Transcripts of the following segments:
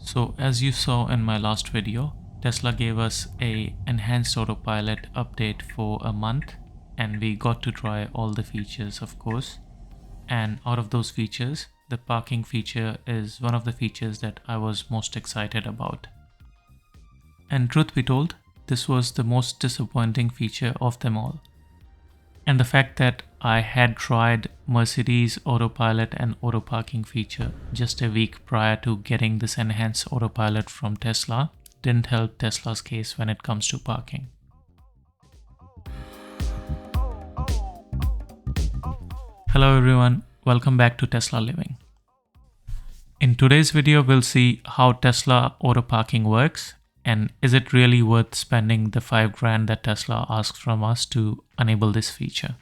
So as you saw in my last video, Tesla gave us a enhanced autopilot update for a month and we got to try all the features, of course. And out of those features, the parking feature is one of the features that I was most excited about. And truth be told, this was the most disappointing feature of them all. And the fact that I had tried Mercedes Autopilot and auto parking feature just a week prior to getting this enhanced autopilot from Tesla didn't help Tesla's case when it comes to parking. Hello everyone, welcome back to Tesla Living. In today's video, we'll see how Tesla auto parking works and is it really worth spending the $5,000 that Tesla asks from us to enable this feature.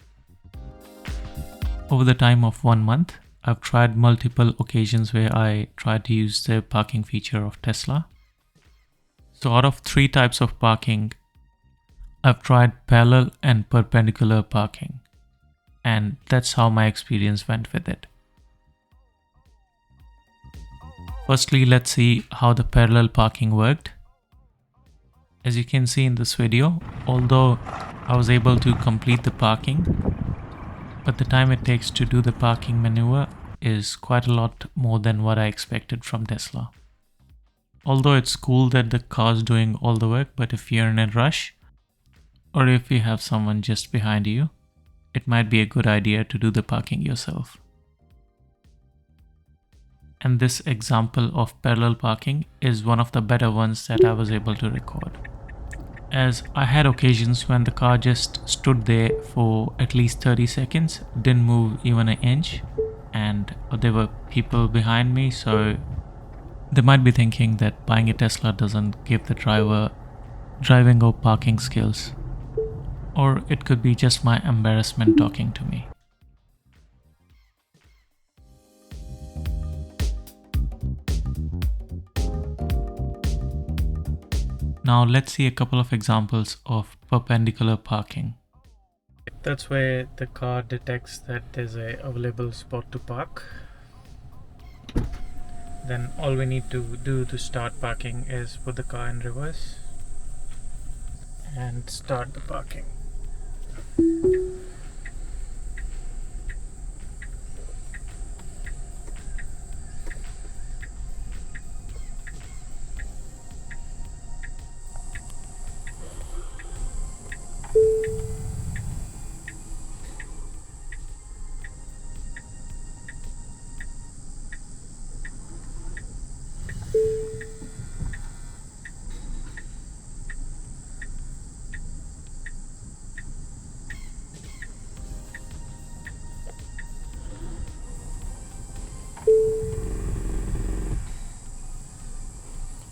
Over the time of 1 month, I've tried multiple occasions where I tried to use the parking feature of Tesla. So out of 3 types of parking, I've tried parallel and perpendicular parking. And that's how my experience went with it. Firstly, let's see how the parallel parking worked. As you can see in this video, although I was able to complete the parking, but the time it takes to do the parking maneuver is quite a lot more than what I expected from Tesla. Although it's cool that the car's doing all the work, but if you're in a rush, or if you have someone just behind you, it might be a good idea to do the parking yourself. And this example of parallel parking is one of the better ones that I was able to record. As I had occasions when the car just stood there for at least 30 seconds, didn't move even an inch, and there were people behind me, so they might be thinking that buying a Tesla doesn't give the driver driving or parking skills. Or it could be just my embarrassment talking to me. Now let's see a couple of examples of perpendicular parking. That's where the car detects that there's a available spot to park. Then all we need to do to start parking is put the car in reverse and start the parking.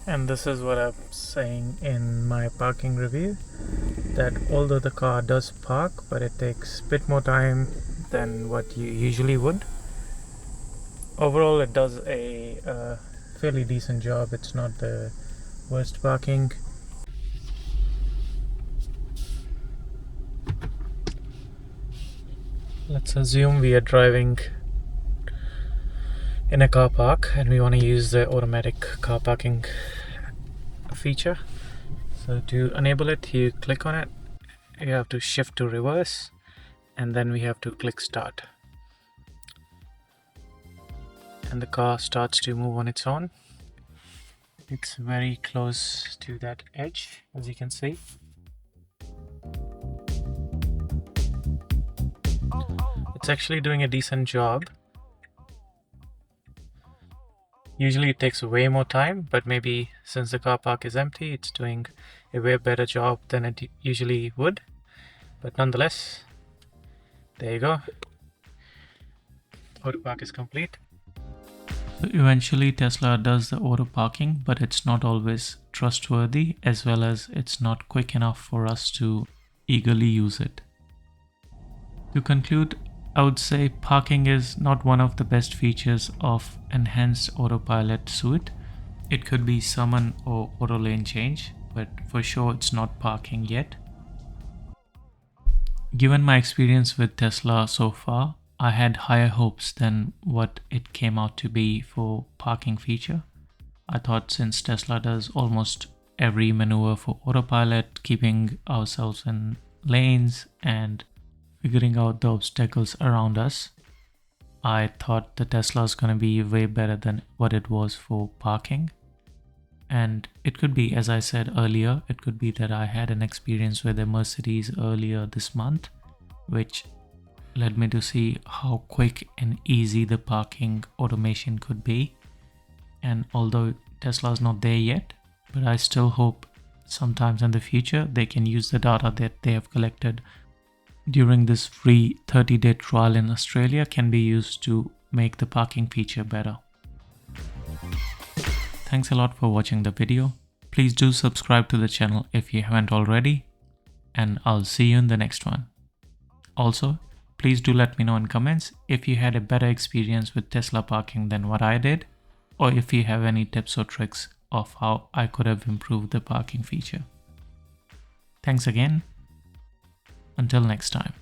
And this is what I'm saying in my parking review, that although the car does park, but it takes a bit more time than what you usually would. Overall, it does a fairly decent job. It's not the worst parking. Let's assume we are driving in a car park and we want to use the automatic car parking feature. So to enable it, you click on it, you have to shift to reverse, and then we have to click start. And the car starts to move on its own. It's very close to that edge, as you can see. It's actually doing a decent job. Usually it takes way more time, but maybe since the car park is empty, it's doing a way better job than it usually would. But nonetheless, there you go. Autopark is complete. So eventually Tesla does the auto parking, but it's not always trustworthy, as well as it's not quick enough for us to eagerly use it. To conclude, I would say parking is not one of the best features of enhanced autopilot suite. It could be summon or auto lane change, but for sure it's not parking yet. Given my experience with Tesla so far, I had higher hopes than what it came out to be for parking feature. I thought since Tesla does almost every maneuver for autopilot, keeping ourselves in lanes and figuring out the obstacles around us, I thought the Tesla is going to be way better than what it was for parking. And it could be, as I said earlier, it could be that I had an experience with a Mercedes earlier this month, which led me to see how quick and easy the parking automation could be. And although Tesla is not there yet, but I still hope sometimes in the future they can use the data that they have collected during this free 30-day trial in Australia can be used to make the parking feature better. Thanks a lot for watching the video. Please do subscribe to the channel if you haven't already, and I'll see you in the next one. Also, please do let me know in comments if you had a better experience with Tesla parking than what I did, or if you have any tips or tricks of how I could have improved the parking feature. Thanks again. Until next time.